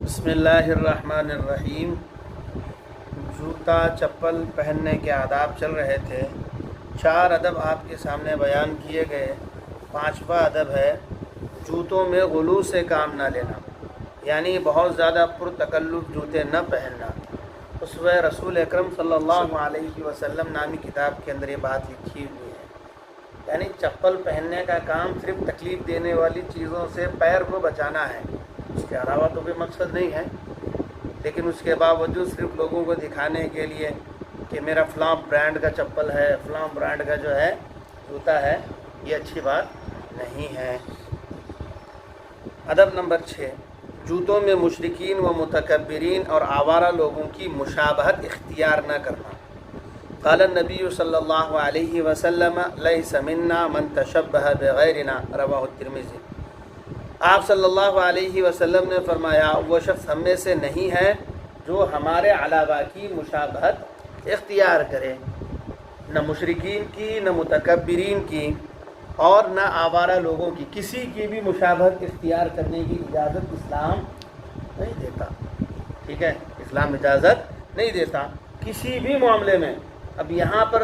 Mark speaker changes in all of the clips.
Speaker 1: بسم اللہ الرحمن الرحیم۔ جوتا چپل پہننے کے آداب چل رہے تھے۔ 4 ادب آپ کے سامنے بیان کیے گئے۔ 5واں ادب ہے جوتوں میں غلو سے کام نہ لینا، یعنی بہت زیادہ پرتکلف جوتے نہ پہننا۔ اسوہ رسول اکرم صلی اللہ علیہ وسلم نامی کتاب کے اندر یہ بات لکھی ہوئی ہے، یعنی چپل پہننے کا کام صرف تکلیف دینے والی چیزوں سے پیر کو بچانا ہے، اس کے علاوہ تو کوئی مقصد نہیں ہے۔ لیکن اس کے باوجود صرف لوگوں کو دکھانے کے لیے کہ میرا فلاں برانڈ کا چپل ہے، فلاں برانڈ کا جو ہے جوتا ہے، یہ اچھی بات نہیں ہے۔ ادب نمبر 6، جوتوں میں مشرکین و متکبرین اور آوارہ لوگوں کی مشابہت اختیار نہ کرنا۔ قال النبی صلی اللہ علیہ وسلم لیس منا من تشبہ بغیرنا، رواہ الترمذی۔ آپ صلی اللہ علیہ وسلم نے فرمایا وہ شخص ہم میں سے نہیں ہے جو ہمارے علاوہ کی مشابہت اختیار کرے، نہ مشرکین کی، نہ متکبرین کی، اور نہ آوارہ لوگوں کی۔ کسی کی بھی مشابہت اختیار کرنے کی اجازت اسلام نہیں دیتا، ٹھیک ہے؟ اسلام اجازت نہیں دیتا کسی بھی معاملے میں۔ اب یہاں پر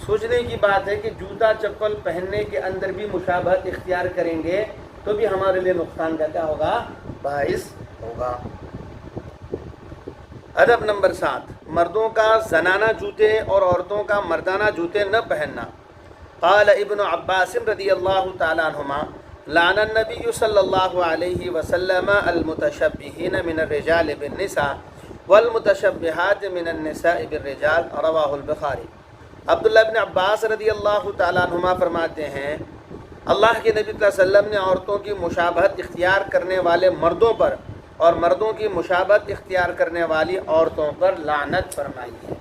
Speaker 1: سوچنے کی بات ہے کہ جوتا چپل پہننے کے اندر بھی مشابہت اختیار کریں گے تو بھی ہمارے لیے نقصان کا کیا ہوگا؟ باعث ہوگا۔ ادب نمبر 7، مردوں کا زنانہ جوتے اور عورتوں کا مردانہ جوتے نہ پہننا۔ قال ابن عباس رضی اللہ تعالی عنہما لعن النبی صلی اللہ علیہ وسلم المتشبہین من الرجال بالنساء والمتشبہات من النساء بالرجال، رواہ البخاری۔ عبداللہ ابن عباس رضی اللہ تعالی عنہما فرماتے ہیں اللہ کے نبی صلی اللہ علیہ وسلم نے عورتوں کی مشابہت اختیار کرنے والے مردوں پر اور مردوں کی مشابہت اختیار کرنے والی عورتوں پر لعنت فرمائی ہے۔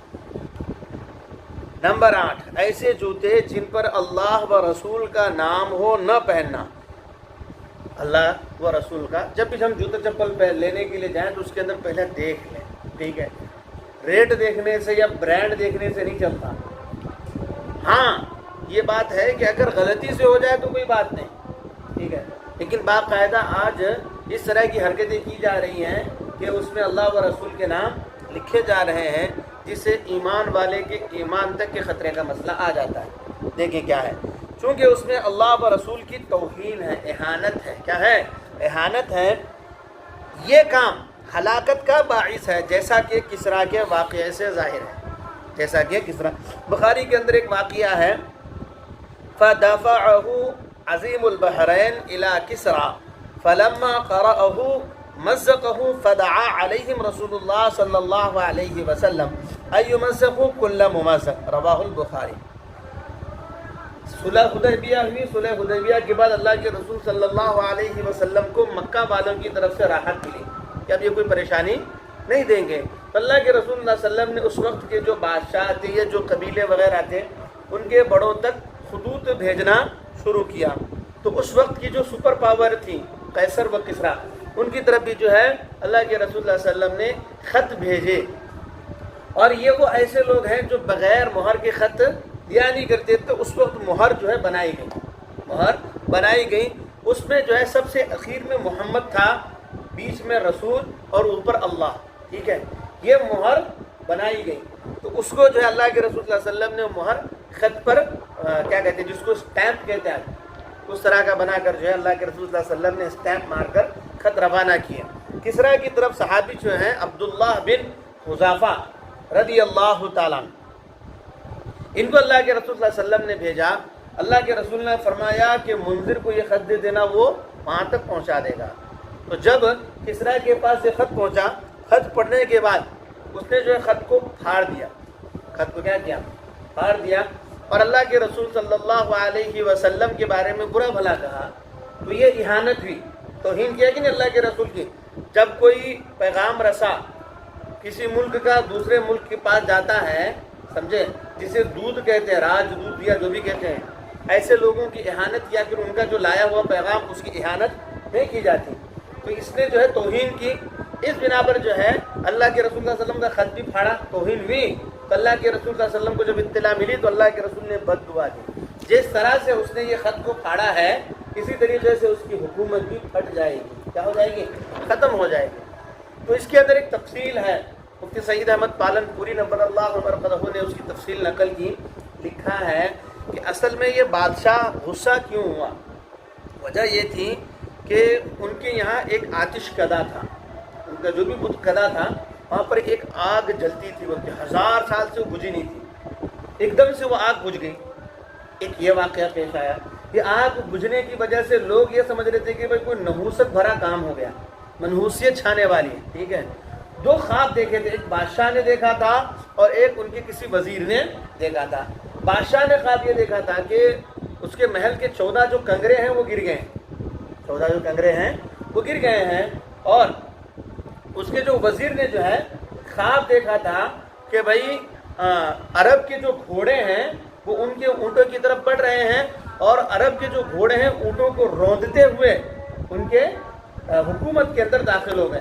Speaker 1: نمبر 8، ایسے جوتے جن پر اللہ و رسول کا نام ہو نہ پہننا۔ اللہ و رسول کا، جب بھی ہم جوتا چپل لینے کے لیے جائیں تو اس کے اندر پہلے دیکھ لیں، ٹھیک ہے؟ ریٹ دیکھنے سے یا برانڈ دیکھنے سے نہیں چلتا۔ ہاں یہ بات ہے کہ اگر غلطی سے ہو جائے تو کوئی بات نہیں، ٹھیک ہے، لیکن باقاعدہ آج اس طرح کی حرکتیں کی جا رہی ہیں کہ اس میں اللہ و رسول کے نام لکھے جا رہے ہیں، جس سے ایمان والے کے ایمان تک کے خطرے کا مسئلہ آ جاتا ہے۔ دیکھیں کیا ہے، چونکہ اس میں اللہ و رسول کی توہین ہے، اہانت ہے۔ کیا ہے؟ اہانت ہے۔ یہ کام ہلاکت کا باعث ہے، جیسا کہ کسریٰ کے واقعے سے ظاہر ہے۔ جیسا کہ کسریٰ، بخاری کے اندر ایک واقعہ ہے، فَدَفَعَهُ عَظِيمُ الْبَحْرَيْنِ إِلَى كِسْرَى فَلَمَّا قَرَأَهُ مَزَّقَهُ فَدَعَا عَلَيْهِمْ رَسُولُ اللَّهِ صلی اللہ علیہ وسلم أَن يُمَزَّقُوا كُلَّ مُمَزَّق، رواہ البخاری۔ صلح حدیبیہ ہوئی، صلح حدیبیہ کے بعد اللہ کے رسول صلی اللہ علیہ وسلم کو مکہ والوں کی طرف سے راحت ملی کہ اب یہ کوئی پریشانی نہیں دیں گے۔ تو اللہ کے رسول صلی اللہ علیہ وسلم نے اس وقت کے جو بادشاہ تھے یا جو قبیلے وغیرہ تھے ان کے بڑوں تک خطوط بھیجنا شروع کیا۔ تو اس وقت کی جو سپر پاور تھی قیصر و کسریٰ، ان کی طرف بھی جو ہے اللہ کے رسول صلی اللہ علیہ وسلم نے خط بھیجے، اور یہ وہ ایسے لوگ ہیں جو بغیر مہر کے خط دیا نہیں کرتے۔ تو اس وقت مہر جو ہے بنائی گئی، مہر بنائی گئی، اس میں جو ہے سب سے اخیر میں محمد تھا، بیچ میں رسول اور اوپر اللہ، ٹھیک ہے؟ یہ مہر بنائی گئی۔ تو اس کو جو ہے اللہ کے رسول صلی اللہ علیہ وسلم نے مہر خط پر کیا کہتے ہیں، جس کو اسٹیمپ کہتے ہیں، اس طرح کا بنا کر جو ہے اللہ کے رسول صلی اللہ علیہ وسلم نے اسٹیمپ مار کر خط روانہ کیا۔ کسریٰ کی طرف صحابی جو ہیں عبداللہ بن حذافہ رضی اللہ تعالیٰ عنہ، ان کو اللہ کے رسول صلی اللہ علیہ وسلم نے بھیجا۔ اللہ کے رسول نے فرمایا کہ منذر کو یہ خط دے دینا، وہ وہاں تک پہنچا دے گا۔ تو جب کسریٰ کے پاس یہ خط پہنچا، خط پڑھنے کے بعد اس نے جو ہے خط کو پھاڑ دیا، خط کو کیا کیا؟ پھاڑ دیا، اور اللہ کے رسول صلی اللہ علیہ وسلم کے بارے میں برا بھلا کہا۔ تو یہ اہانت ہوئی، توہین کیا کہ نہیں اللہ کے رسول کی۔ جب کوئی پیغام رسا کسی ملک کا دوسرے ملک کے پاس جاتا ہے، سمجھے، جسے دودھ کہتے ہیں، راج دودھ یا جو بھی کہتے ہیں، ایسے لوگوں کی اہانت یا پھر ان کا جو لایا ہوا پیغام اس کی اہانت نہیں کی جاتی۔ تو اس نے جو ہے توہین کی، اس بنا پر جو ہے اللہ کے رسول صلی اللہ علیہ وسلم کا خط بھی پھاڑا، توہین ہوئی۔ تو اللہ کے رسول صلی اللہ علیہ وسلم کو جب اطلاع ملی تو اللہ کے رسول نے بد دعا دی، جس طرح سے اس نے یہ خط کو پھاڑا ہے اسی طریقے سے اس کی حکومت بھی پھٹ جائے گی، کیا ہو جائے گی؟ ختم ہو جائے گی۔ تو اس کے اندر ایک تفصیل ہے، مفتی سعید احمد پالن پوری نبر اللہ مرقدہ نے اس کی تفصیل نقل کی، لکھا ہے کہ اصل میں یہ بادشاہ غصہ کیوں ہوا؟ وجہ یہ تھی کہ ان کے یہاں ایک آتش کدا تھا، ان کا جو بھی بت کدا تھا وہاں پر ایک آگ جلتی تھی، وہ 1000 سال سے وہ بجھی نہیں تھی، ایک دم سے وہ آگ بجھ گئی۔ ایک یہ واقعہ پیش آیا، یہ آگ بجھنے کی وجہ سے لوگ یہ سمجھ رہے تھے کہ بھائی کوئی نحوست بھرا کام ہو گیا، منحوسیت چھانے والی ہے، ٹھیک ہے۔ 2 خواب دیکھے تھے، ایک بادشاہ نے دیکھا تھا اور ایک ان کے کسی وزیر نے دیکھا تھا۔ بادشاہ نے خواب یہ دیکھا تھا کہ اس کے محل کے 14 جو کنگرے ہیں وہ گر گئے ہیں، 14 جو کنگرے ہیں وہ گر گئے ہیں، اور اس کے جو وزیر نے جو ہے خواب دیکھا تھا کہ بھائی عرب کے جو گھوڑے ہیں وہ ان کے اونٹوں کی طرف بڑھ رہے ہیں، اور عرب کے جو گھوڑے ہیں اونٹوں کو روندتے ہوئے ان کے حکومت کے اندر داخل ہو گئے۔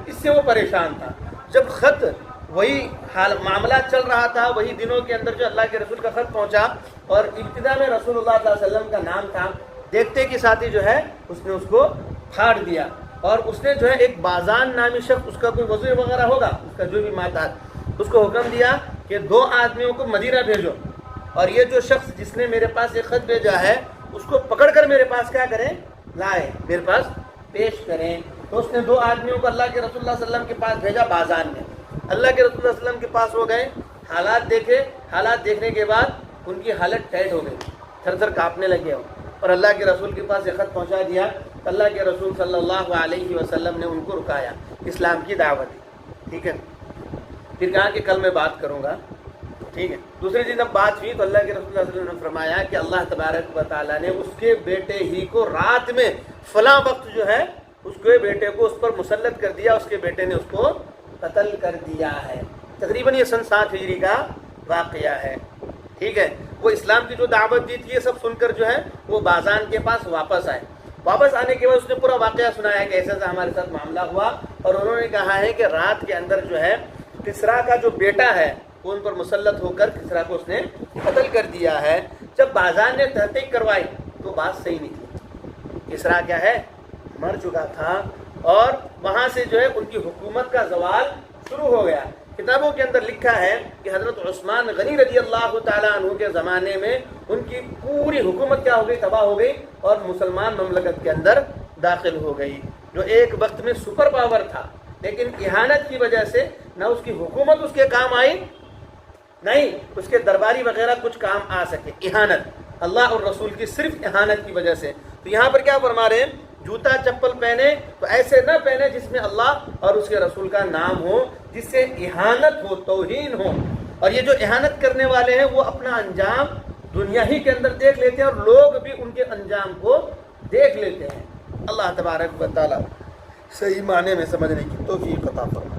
Speaker 1: اس سے وہ پریشان تھا۔ جب خط وہی حال معاملہ چل رہا تھا، وہی دنوں کے اندر جو اللہ کے رسول کا خط پہنچا، اور ابتدا میں رسول اللہ صلی اللہ علیہ وسلم کا نام تھا، دیکھتے کہ ساتھی جو ہے اس نے اس کو پھاڑ دیا، اور اس نے جو ہے ایک بازان نامی شخص، اس کا کوئی وزیر وغیرہ ہوگا، اس کا جو بھی ماتحت، اس کو حکم دیا کہ 2 آدمیوں کو مدینہ بھیجو، اور یہ جو شخص جس نے میرے پاس یہ خط بھیجا ہے اس کو پکڑ کر میرے پاس کیا کریں، لائے، میرے پاس پیش کریں۔ تو اس نے 2 آدمیوں کو اللہ کے رسول اللہ صلی اللہ علیہ وسلم کے پاس بھیجا بازان میں۔ اللہ کے رسول اللہ صلی اللہ علیہ وسلم کے پاس وہ گئے، حالات دیکھے، حالات دیکھنے کے بعد ان کی حالت ٹائٹ ہو گئی، تھر تھر کانپنے لگے ہو، اور اللہ کے رسول کے پاس یہ خط پہنچا دیا۔ اللہ کے رسول صلی اللہ علیہ وسلم نے ان کو رکایا، اسلام کی دعوت دی، ٹھیک ہے۔ پھر کہا کہ کل میں بات کروں گا، ٹھیک ہے۔ دوسری دن جب بات ہوئی تو اللہ کے رسول صلی اللہ علیہ وسلم نے فرمایا کہ اللہ تبارک و تعالیٰ نے اس کے بیٹے ہی کو رات میں فلاں وقت جو ہے اس کے بیٹے کو اس پر مسلط کر دیا، اس کے بیٹے نے اس کو قتل کر دیا ہے۔ تقریباً یہ سن 7 ہجری کا واقعہ ہے، ٹھیک ہے۔ وہ اسلام کی جو دعوت دی تھی یہ سب سن کر جو ہے وہ بازان کے پاس واپس آئے۔ واپس آنے کے بعد اس نے پورا واقعہ سنایا کہ ایسا ایسا ہمارے ساتھ معاملہ ہوا، اور انہوں نے کہا ہے کہ رات کے اندر جو ہے کسریٰ کا جو بیٹا ہے وہ ان پر مسلط ہو کر کسریٰ کو اس نے قتل کر دیا ہے۔ جب بازان نے تحقیق کروائی تو بات صحیح نہیں تھی، کسریٰ کیا ہے، مر چکا تھا، اور وہاں سے جو ہے ان کی حکومت کا زوال شروع ہو گیا۔ کتابوں کے اندر لکھا ہے کہ حضرت عثمان غنی رضی اللہ تعالیٰ عنہ کے زمانے میں ان کی پوری حکومت کیا ہو گئی، تباہ ہو گئی، اور مسلمان مملکت کے اندر داخل ہو گئی، جو ایک وقت میں سپر پاور تھا، لیکن اہانت کی وجہ سے نہ اس کی حکومت اس کے کام آئی، نہیں اس کے درباری وغیرہ کچھ کام آ سکے۔ اہانت اللہ اور رسول کی صرف اہانت کی وجہ سے۔ تو یہاں پر کیا فرما رہے ہیں، جوتا چپل پہنے تو ایسے نہ پہنے جس میں اللہ اور اس کے رسول کا نام ہو، جس سے اہانت ہو، توہین ہو۔ اور یہ جو اہانت کرنے والے ہیں وہ اپنا انجام دنیا ہی کے اندر دیکھ لیتے ہیں، اور لوگ بھی ان کے انجام کو دیکھ لیتے ہیں۔ اللہ تبارک و تعالی صحیح معنی میں سمجھنے کی توفیق عطا فرمائے۔